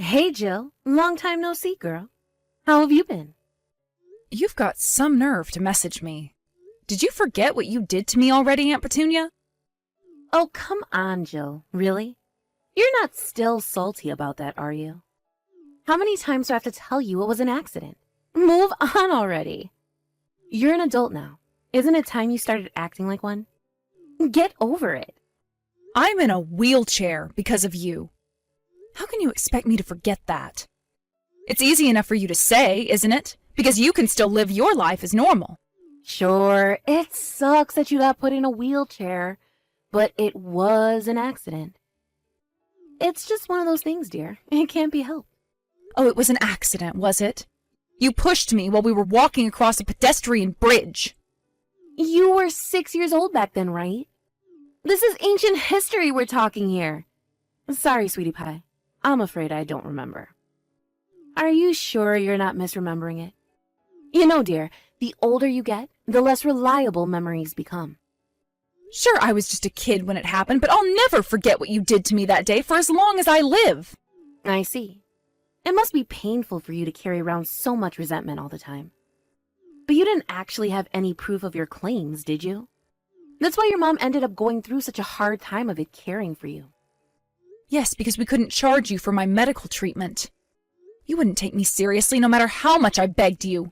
Hey, Jill. Long time no see, girl. How have you been? You've got some nerve to message me. Did you forget what you did to me already, Aunt Petunia? Oh, come on, Jill. Really? You're not still salty about that, are you? How many times do I have to tell you it was an accident? Move on already. You're an adult now. Isn't it time you started acting like one? Get over it. I'm in a wheelchair because of you. How can you expect me to forget that? It's easy enough for you to say, isn't it? Because you can still live your life as normal. Sure, it sucks that you got put in a wheelchair, but it was an accident. It's just one of those things, dear. It can't be helped. Oh, it was an accident, was it? You pushed me while we were walking across a pedestrian bridge. You were 6 years old back then, right? This is ancient history we're talking here. Sorry, sweetie pie. I'm afraid I don't remember. Are you sure you're not misremembering it? You know, dear, the older you get, the less reliable memories become. Sure, I was just a kid when it happened, but I'll never forget what you did to me that day for as long as I live. I see. It must be painful for you to carry around so much resentment all the time. But you didn't actually have any proof of your claims, did you? That's why your mom ended up going through such a hard time of it caring for you. Yes, because we couldn't charge you for my medical treatment. You wouldn't take me seriously no matter how much I begged you.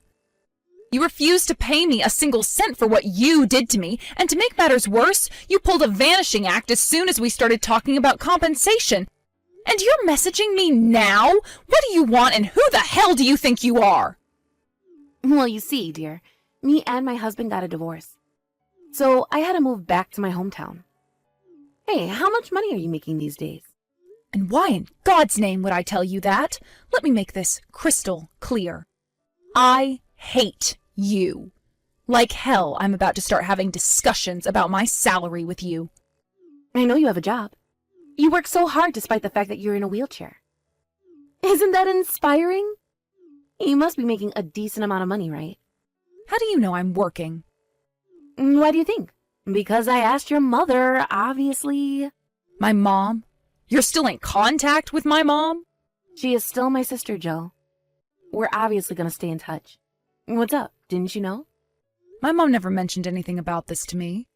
You refused to pay me a single cent for what you did to me, and to make matters worse, you pulled a vanishing act as soon as we started talking about compensation. And you're messaging me now? What do you want, and who the hell do you think you are? Well, you see, dear, me and my husband got a divorce. So I had to move back to my hometown. Hey, how much money are you making these days? And why in God's name would I tell you that? Let me make this crystal clear. I hate you. Like hell, I'm about to start having discussions about my salary with you. I know you have a job. You work so hard despite the fact that you're in a wheelchair. Isn't that inspiring? You must be making a decent amount of money, right? How do you know I'm working? Why do you think? Because I asked your mother, obviously. My mom? You're still in contact with my mom? She is still my sister, Joe. We're obviously going to stay in touch. What's up? Didn't you know? My mom never mentioned anything about this to me.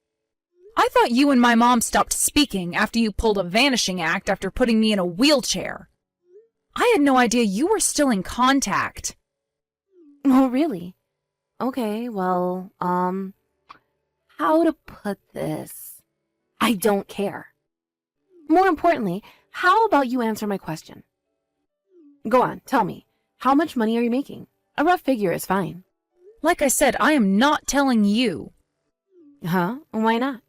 I thought you and my mom stopped speaking after you pulled a vanishing act after putting me in a wheelchair. I had no idea you were still in contact. Oh, really? Okay, well, how to put this? I don't care. More importantly, how about you answer my question? Go on, tell me. How much money are you making? A rough figure is fine. Like I said, I am not telling you. Huh? Why not?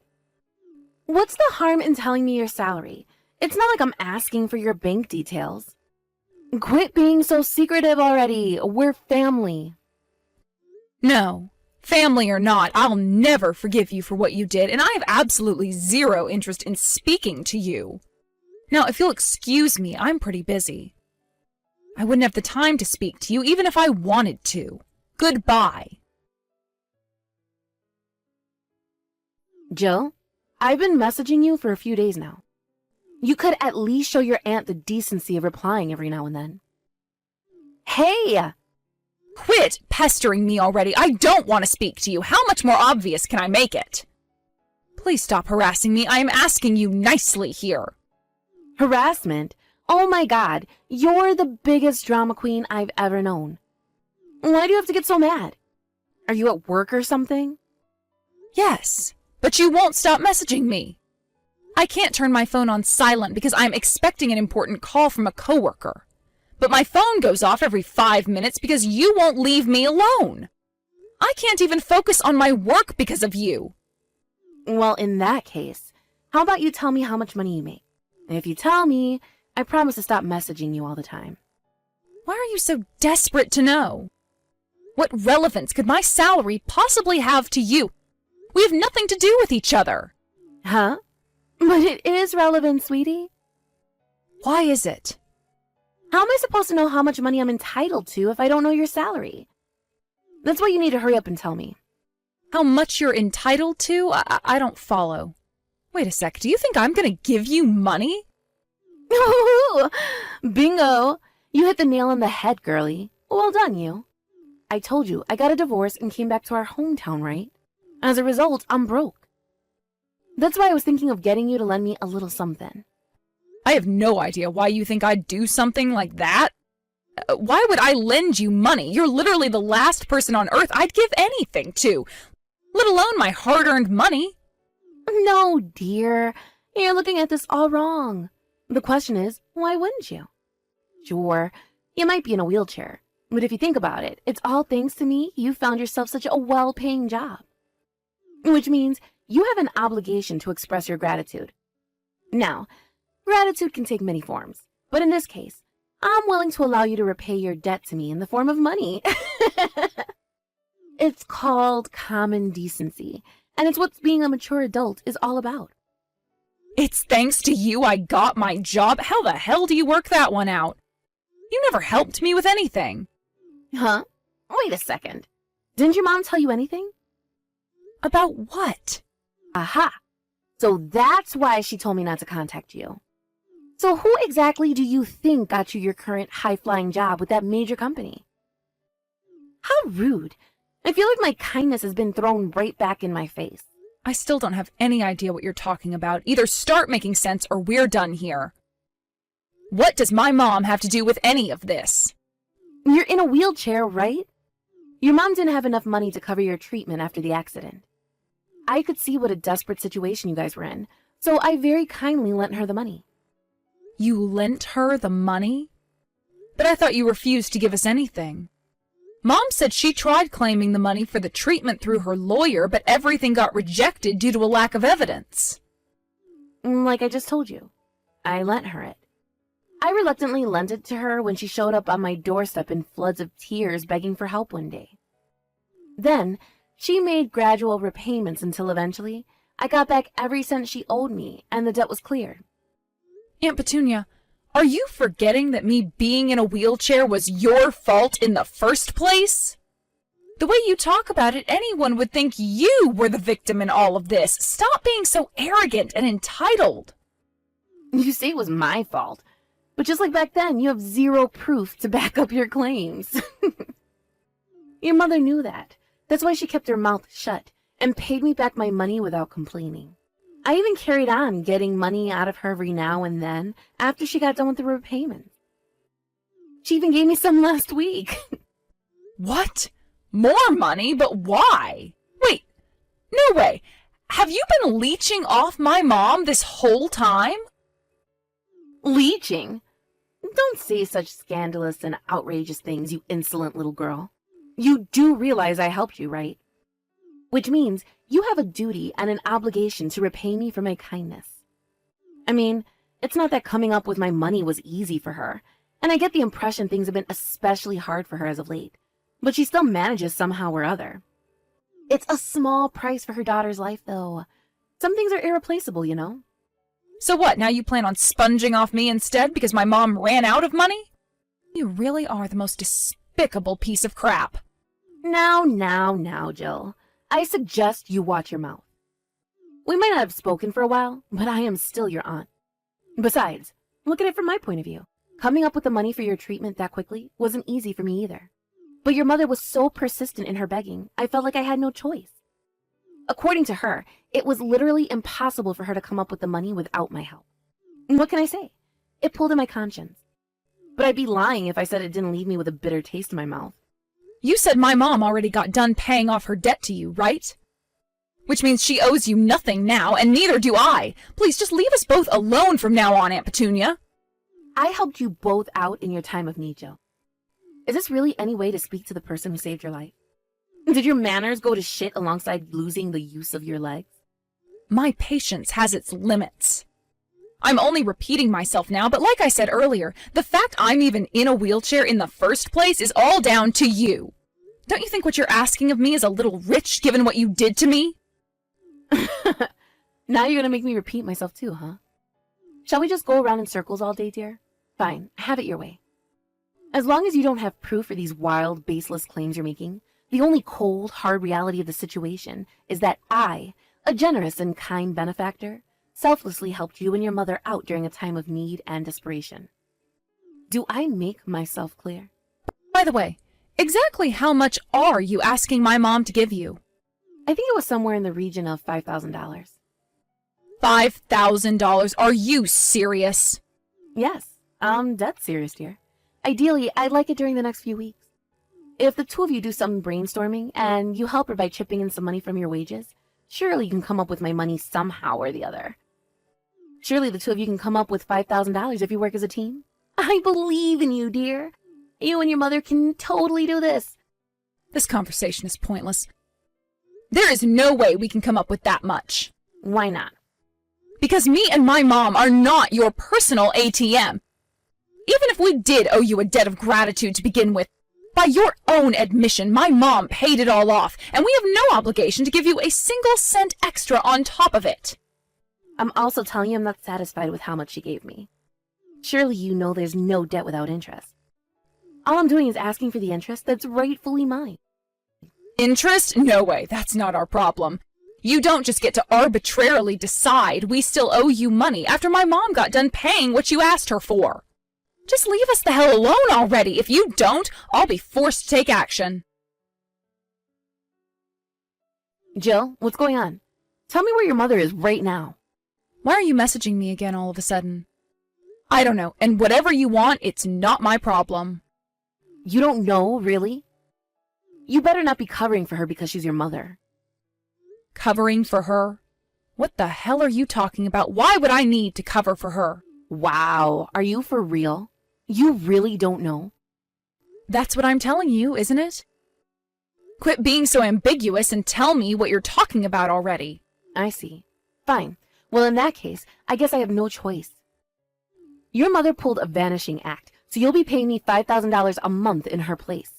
What's the harm in telling me your salary? It's not like I'm asking for your bank details. Quit being so secretive already. We're family. No. Family or not, I'll never forgive you for what you did, and I have absolutely zero interest in speaking to you. Now, if you'll excuse me, I'm pretty busy. I wouldn't have the time to speak to you, even if I wanted to. Goodbye. Jill, I've been messaging you for a few days now. You could at least show your aunt the decency of replying every now and then. Hey! Quit pestering me already. I don't want to speak to you. How much more obvious can I make it? Please stop harassing me. I am asking you nicely here. Harassment? Oh my God, you're the biggest drama queen I've ever known. Why do you have to get so mad? Are you at work or something? Yes, but you won't stop messaging me. I can't turn my phone on silent because I'm expecting an important call from a coworker. But my phone goes off every 5 minutes because you won't leave me alone. I can't even focus on my work because of you. Well, in that case, how about you tell me how much money you make? If you tell me, I promise to stop messaging you all the time. Why are you so desperate to know? What relevance could my salary possibly have to you? We have nothing to do with each other. Huh? But it is relevant, sweetie. Why is it? How am I supposed to know how much money I'm entitled to if I don't know your salary? That's why you need to hurry up and tell me. How much you're entitled to? I don't follow. Wait a sec, do you think I'm gonna give you money? Bingo! You hit the nail on the head, girlie. Well done, you. I told you, I got a divorce and came back to our hometown, right? As a result, I'm broke. That's why I was thinking of getting you to lend me a little something. I have no idea why you think I'd do something like that. Why would I lend you money? You're literally the last person on earth I'd give anything to, let alone my hard-earned money. No, dear. You're looking at this all wrong. The question is, why wouldn't you? Sure, you might be in a wheelchair, but if you think about it, it's all thanks to me you found yourself such a well-paying job. Which means you have an obligation to express your gratitude. Now, gratitude can take many forms, but in this case, I'm willing to allow you to repay your debt to me in the form of money. It's called common decency, and it's what being a mature adult is all about. It's thanks to you I got my job. How the hell do you work that one out? You never helped me with anything. Huh? Wait a second. Didn't your mom tell you anything? About what? Aha! So that's why she told me not to contact you. So who exactly do you think got you your current high-flying job with that major company? How rude. I feel like my kindness has been thrown right back in my face. I still don't have any idea what you're talking about. Either start making sense or we're done here. What does my mom have to do with any of this? You're in a wheelchair, right? Your mom didn't have enough money to cover your treatment after the accident. I could see what a desperate situation you guys were in, so I very kindly lent her the money. You lent her the money? But I thought you refused to give us anything. Mom said she tried claiming the money for the treatment through her lawyer, but everything got rejected due to a lack of evidence. Like I just told you, I lent her it. I reluctantly lent it to her when she showed up on my doorstep in floods of tears begging for help one day. Then, she made gradual repayments until eventually, I got back every cent she owed me and the debt was cleared. Aunt Petunia, are you forgetting that me being in a wheelchair was your fault in the first place? The way you talk about it, anyone would think you were the victim in all of this. Stop being so arrogant and entitled. You say it was my fault, but just like back then, you have zero proof to back up your claims. Your mother knew that. That's why she kept her mouth shut and paid me back my money without complaining. I even carried on getting money out of her every now and then after she got done with the repayment. She even gave me some last week. What? More money? But why? Wait, no way. Have you been leeching off my mom this whole time? Leeching? Don't say such scandalous and outrageous things, you insolent little girl. You do realize I helped you, right? Which means you have a duty and an obligation to repay me for my kindness. I mean, it's not that coming up with my money was easy for her, and I get the impression things have been especially hard for her as of late, but she still manages somehow or other. It's a small price for her daughter's life, though. Some things are irreplaceable, you know? So what, now you plan on sponging off me instead because my mom ran out of money? You really are the most despicable piece of crap. Now, Jill. I suggest you watch your mouth. We might not have spoken for a while, but I am still your aunt. Besides, look at it from my point of view. Coming up with the money for your treatment that quickly wasn't easy for me either. But your mother was so persistent in her begging, I felt like I had no choice. According to her, it was literally impossible for her to come up with the money without my help. What can I say? It pulled at my conscience. But I'd be lying if I said it didn't leave me with a bitter taste in my mouth. You said my mom already got done paying off her debt to you, right? Which means she owes you nothing now, and neither do I. Please, just leave us both alone from now on, Aunt Petunia. I helped you both out in your time of need, Jill. Is this really any way to speak to the person who saved your life? Did your manners go to shit alongside losing the use of your legs? My patience has its limits. I'm only repeating myself now, but like I said earlier, the fact I'm even in a wheelchair in the first place is all down to you. Don't you think what you're asking of me is a little rich, given what you did to me? Now you're gonna make me repeat myself too, huh? Shall we just go around in circles all day, dear? Fine, have it your way. As long as you don't have proof for these wild, baseless claims you're making, the only cold, hard reality of the situation is that I, a generous and kind benefactor, selflessly helped you and your mother out during a time of need and desperation. Do I make myself clear? By the way, exactly how much are you asking my mom to give you? I think it was somewhere in the region of $5,000. $5,000? Are you serious? Yes, I'm dead serious, dear. Ideally, I'd like it during the next few weeks. If the two of you do some brainstorming and you help her by chipping in some money from your wages, surely you can come up with my money somehow or the other. Surely the two of you can come up with $5,000 if you work as a team. I believe in you, dear. You and your mother can totally do this. This conversation is pointless. There is no way we can come up with that much. Why not? Because me and my mom are not your personal ATM. Even if we did owe you a debt of gratitude to begin with, by your own admission, my mom paid it all off, and we have no obligation to give you a single cent extra on top of it. I'm also telling you I'm not satisfied with how much she gave me. Surely you know there's no debt without interest. All I'm doing is asking for the interest that's rightfully mine. Interest? No way, that's not our problem. You don't just get to arbitrarily decide we still owe you money after my mom got done paying what you asked her for. Just leave us the hell alone already. If you don't, I'll be forced to take action. Jill, what's going on? Tell me where your mother is right now. Why are you messaging me again all of a sudden? I don't know, and whatever you want, it's not my problem. You don't know, really? You better not be covering for her because she's your mother. Covering for her? What the hell are you talking about? Why would I need to cover for her? Wow, are you for real? You really don't know? That's what I'm telling you, isn't it? Quit being so ambiguous and tell me what you're talking about already. I see. Fine. Well, in that case, I guess I have no choice. Your mother pulled a vanishing act, so you'll be paying me $5,000 a month in her place.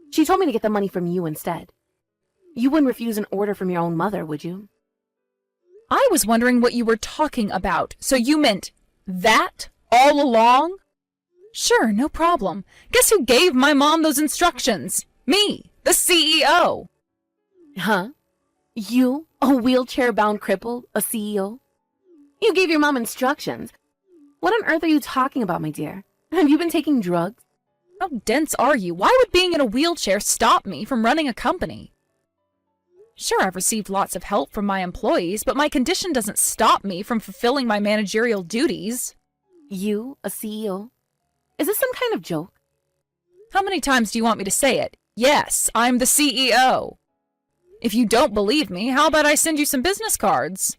She told me to get the money from you instead. You wouldn't refuse an order from your own mother, would you? I was wondering what you were talking about. So you meant that all along? Sure, no problem. Guess who gave my mom those instructions? Me, the CEO. Huh? You, a wheelchair-bound cripple, a CEO? You gave your mom instructions. What on earth are you talking about, my dear? Have you been taking drugs? How dense are you? Why would being in a wheelchair stop me from running a company? Sure, I've received lots of help from my employees, but my condition doesn't stop me from fulfilling my managerial duties. You, a CEO? Is this some kind of joke? How many times do you want me to say it? Yes, I'm the CEO. If you don't believe me, how about I send you some business cards?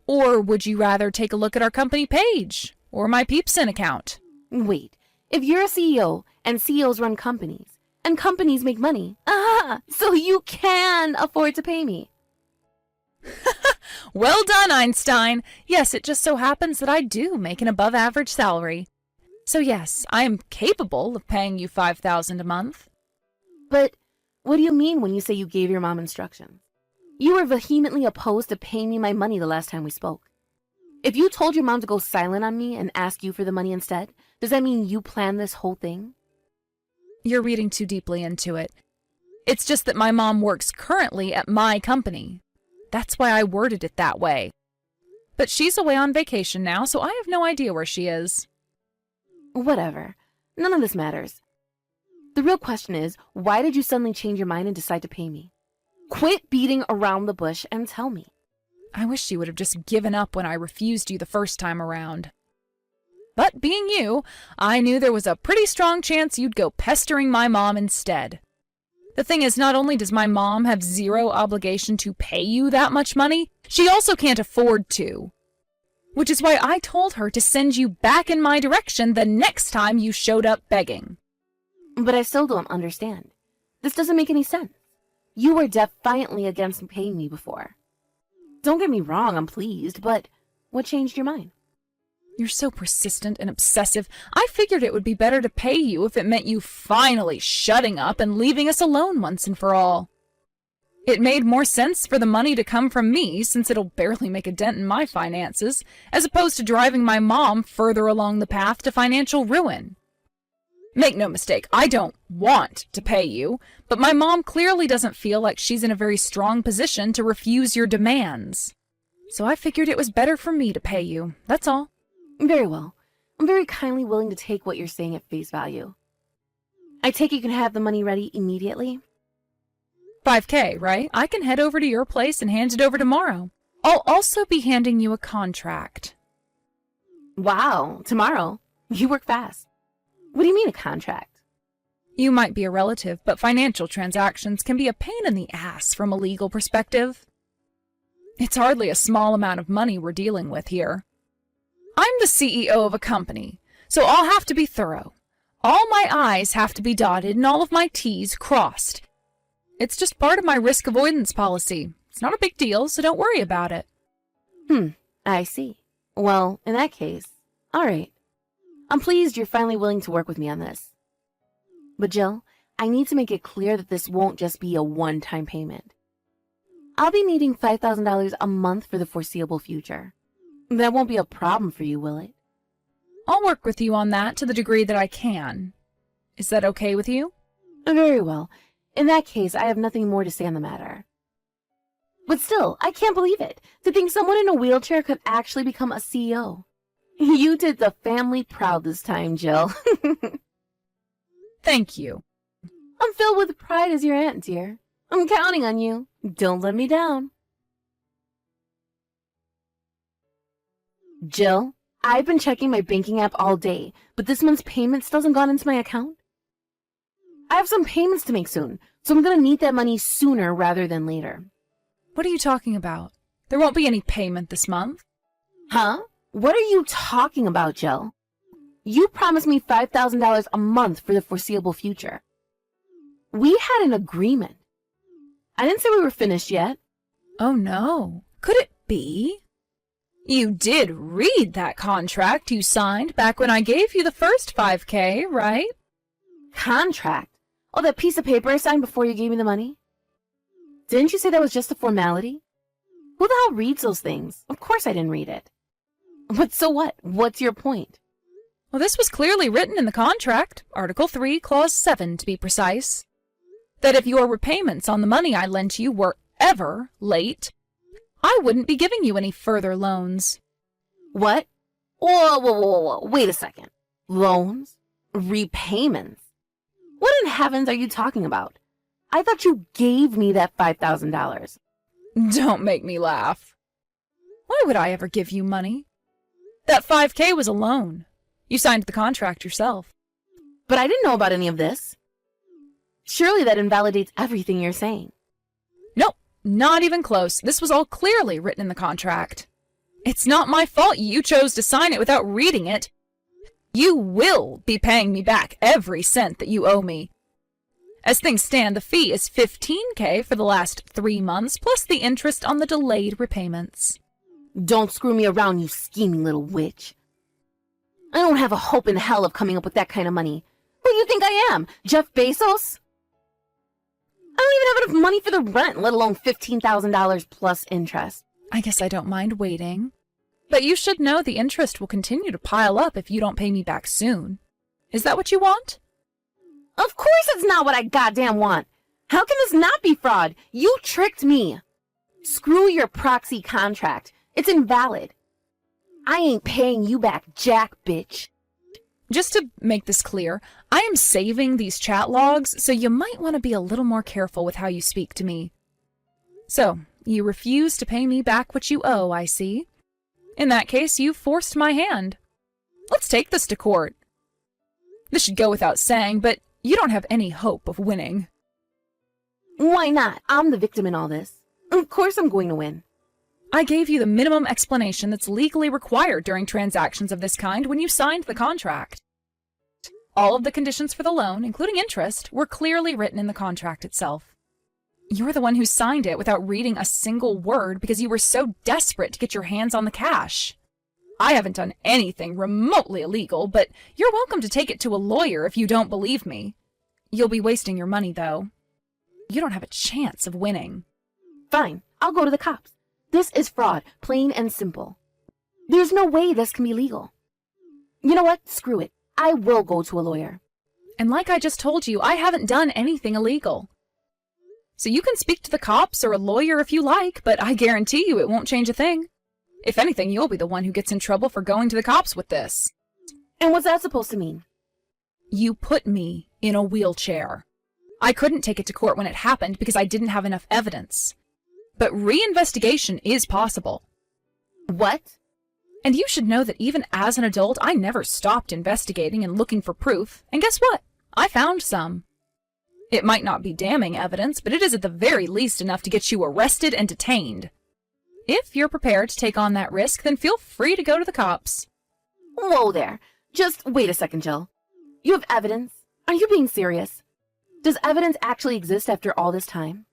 Or would you rather take a look at our company page or my Peepsin account? Wait, if you're a CEO and CEOs run companies, and companies make money, so you can afford to pay me. Well done, Einstein. Yes, it just so happens that I do make an above-average salary. So yes, I am capable of paying you $5,000 a month. But what do you mean when you say you gave your mom instructions? You were vehemently opposed to paying me my money the last time we spoke. If you told your mom to go silent on me and ask you for the money instead, does that mean you planned this whole thing? You're reading too deeply into it. It's just that my mom works currently at my company. That's why I worded it that way. But she's away on vacation now, so I have no idea where she is. Whatever. None of this matters. The real question is, why did you suddenly change your mind and decide to pay me? Quit beating around the bush and tell me. I wish you would have just given up when I refused you the first time around. But being you, I knew there was a pretty strong chance you'd go pestering my mom instead. The thing is, not only does my mom have zero obligation to pay you that much money, she also can't afford to. Which is why I told her to send you back in my direction the next time you showed up begging. But I still don't understand. This doesn't make any sense. You were defiantly against paying me before. Don't get me wrong, I'm pleased, but what changed your mind? You're so persistent and obsessive. I figured it would be better to pay you if it meant you finally shutting up and leaving us alone once and for all. It made more sense for the money to come from me, since it'll barely make a dent in my finances, as opposed to driving my mom further along the path to financial ruin. Make no mistake, I don't want to pay you, but my mom clearly doesn't feel like she's in a very strong position to refuse your demands. So I figured it was better for me to pay you, that's all. Very well. I'm very kindly willing to take what you're saying at face value. I take it you can have the money ready immediately? $5K, right? I can head over to your place and hand it over tomorrow. I'll also be handing you a contract. Wow, tomorrow? You work fast. What do you mean a contract? You might be a relative, but financial transactions can be a pain in the ass from a legal perspective. It's hardly a small amount of money we're dealing with here. I'm the CEO of a company, so I'll have to be thorough. All my I's have to be dotted and all of my T's crossed. It's just part of my risk avoidance policy. It's not a big deal, so don't worry about it. I see. Well, in that case, all right. I'm pleased you're finally willing to work with me on this. But Jill, I need to make it clear that this won't just be a one-time payment. I'll be needing $5,000 a month for the foreseeable future. That won't be a problem for you, will it? I'll work with you on that to the degree that I can. Is that okay with you? Very well. In that case, I have nothing more to say on the matter. But still, I can't believe it. To think someone in a wheelchair could actually become a CEO. You did the family proud this time, Jill. Thank you. I'm filled with pride as your aunt, dear. I'm counting on you. Don't let me down. Jill, I've been checking my banking app all day, but this month's payment still hasn't gone into my account. I have some payments to make soon, so I'm going to need that money sooner rather than later. What are you talking about? There won't be any payment this month. Huh? What are you talking about, Jill? You promised me $5,000 a month for the foreseeable future. We had an agreement. I didn't say we were finished yet. Oh no. Could it be? You did read that contract you signed back when I gave you the first $5K, right? Contract? Oh, that piece of paper I signed before you gave me the money? Didn't you say that was just a formality? Who the hell reads those things? Of course I didn't read it. But so what? What's your point? Well, this was clearly written in the contract, Article 3, Clause 7 to be precise, that if your repayments on the money I lent you were ever late, I wouldn't be giving you any further loans. What? Whoa. Wait a second. Loans? Repayments? What in heavens are you talking about? I thought you gave me that $5,000. Don't make me laugh. Why would I ever give you money? That $5K was a loan. You signed the contract yourself. But I didn't know about any of this. Surely that invalidates everything you're saying. Nope, not even close. This was all clearly written in the contract. It's not my fault you chose to sign it without reading it. You will be paying me back every cent that you owe me. As things stand, the fee is $15K for the last 3 months, plus the interest on the delayed repayments. Don't screw me around, you scheming little witch. I don't have a hope in hell of coming up with that kind of money. Who do you think I am, Jeff Bezos? I don't even have enough money for the rent, let alone $15,000 plus interest. I guess I don't mind waiting. But you should know the interest will continue to pile up if you don't pay me back soon. Is that what you want? Of course it's not what I goddamn want. How can this not be fraud? You tricked me. Screw your proxy contract. It's invalid. I ain't paying you back, jack bitch. Just to make this clear, I am saving these chat logs, so you might want to be a little more careful with how you speak to me. So, you refuse to pay me back what you owe, I see. In that case, you forced my hand. Let's take this to court. This should go without saying, but you don't have any hope of winning. Why not? I'm the victim in all this. Of course I'm going to win. I gave you the minimum explanation that's legally required during transactions of this kind when you signed the contract. All of the conditions for the loan, including interest, were clearly written in the contract itself. You're the one who signed it without reading a single word because you were so desperate to get your hands on the cash. I haven't done anything remotely illegal, but you're welcome to take it to a lawyer if you don't believe me. You'll be wasting your money, though. You don't have a chance of winning. Fine, I'll go to the cops. This is fraud, plain and simple. There's no way this can be legal. You know what? Screw it. I will go to a lawyer. And like I just told you, I haven't done anything illegal. So you can speak to the cops or a lawyer if you like, but I guarantee you it won't change a thing. If anything, you'll be the one who gets in trouble for going to the cops with this. And what's that supposed to mean? You put me in a wheelchair. I couldn't take it to court when it happened because I didn't have enough evidence. But reinvestigation is possible. What? And you should know that even as an adult, I never stopped investigating and looking for proof. And guess what? I found some. It might not be damning evidence, but it is at the very least enough to get you arrested and detained. If you're prepared to take on that risk, then feel free to go to the cops. Whoa there. Just wait a second, Jill. You have evidence? Are you being serious? Does evidence actually exist after all this time?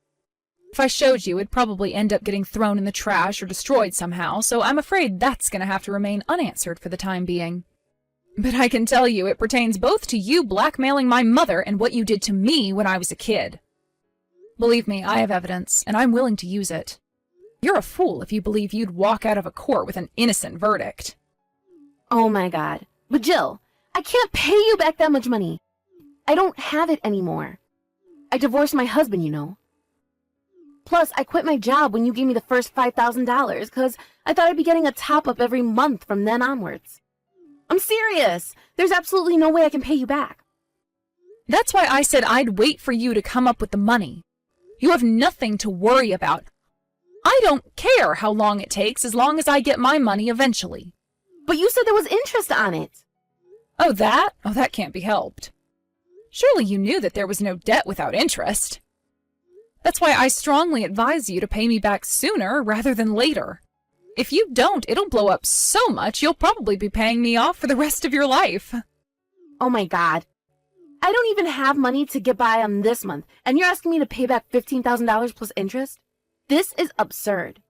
If I showed you, it'd probably end up getting thrown in the trash or destroyed somehow, so I'm afraid that's going to have to remain unanswered for the time being. But I can tell you it pertains both to you blackmailing my mother and what you did to me when I was a kid. Believe me, I have evidence, and I'm willing to use it. You're a fool if you believe you'd walk out of a court with an innocent verdict. Oh my God. But Jill, I can't pay you back that much money. I don't have it anymore. I divorced my husband, you know. Plus, I quit my job when you gave me the first $5,000 because I thought I'd be getting a top-up every month from then onwards. I'm serious. There's absolutely no way I can pay you back. That's why I said I'd wait for you to come up with the money. You have nothing to worry about. I don't care how long it takes as long as I get my money eventually. But you said there was interest on it. Oh, that? Oh, that can't be helped. Surely you knew that there was no debt without interest. That's why I strongly advise you to pay me back sooner rather than later. If you don't, it'll blow up so much you'll probably be paying me off for the rest of your life. Oh my God. I don't even have money to get by on this month, and you're asking me to pay back $15,000 plus interest? This is absurd.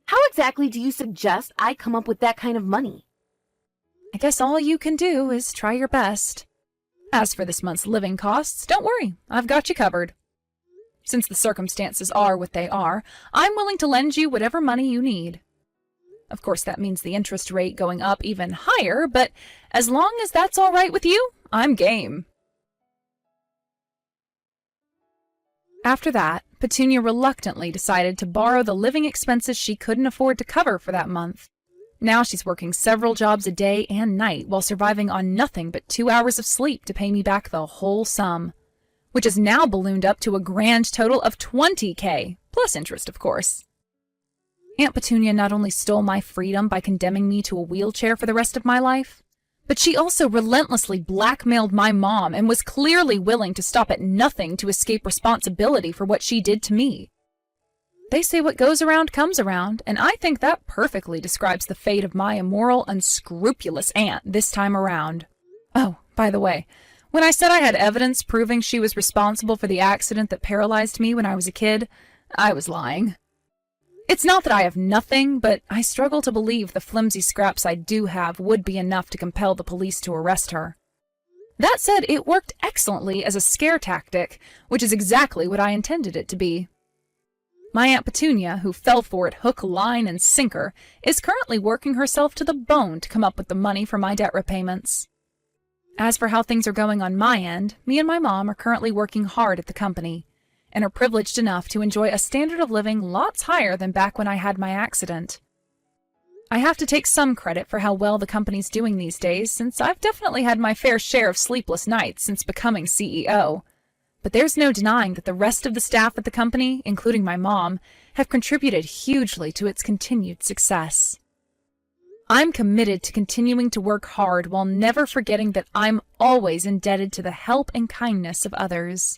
How exactly do you suggest I come up with that kind of money? I guess all you can do is try your best. As for this month's living costs, don't worry, I've got you covered. Since the circumstances are what they are, I'm willing to lend you whatever money you need. Of course, that means the interest rate going up even higher, but as long as that's all right with you, I'm game. After that, Petunia reluctantly decided to borrow the living expenses she couldn't afford to cover for that month. Now she's working several jobs a day and night while surviving on nothing but 2 hours of sleep to pay me back the whole sum, which has now ballooned up to a grand total of $20,000, plus interest, of course. Aunt Petunia not only stole my freedom by condemning me to a wheelchair for the rest of my life, but she also relentlessly blackmailed my mom and was clearly willing to stop at nothing to escape responsibility for what she did to me. They say what goes around comes around, and I think that perfectly describes the fate of my immoral, unscrupulous aunt this time around. Oh, by the way, when I said I had evidence proving she was responsible for the accident that paralyzed me when I was a kid, I was lying. It's not that I have nothing, but I struggle to believe the flimsy scraps I do have would be enough to compel the police to arrest her. That said, it worked excellently as a scare tactic, which is exactly what I intended it to be. My Aunt Petunia, who fell for it hook, line, and sinker, is currently working herself to the bone to come up with the money for my debt repayments. As for how things are going on my end, me and my mom are currently working hard at the company, and are privileged enough to enjoy a standard of living lots higher than back when I had my accident. I have to take some credit for how well the company's doing these days, since I've definitely had my fair share of sleepless nights since becoming CEO. But there's no denying that the rest of the staff at the company, including my mom, have contributed hugely to its continued success. I'm committed to continuing to work hard while never forgetting that I'm always indebted to the help and kindness of others.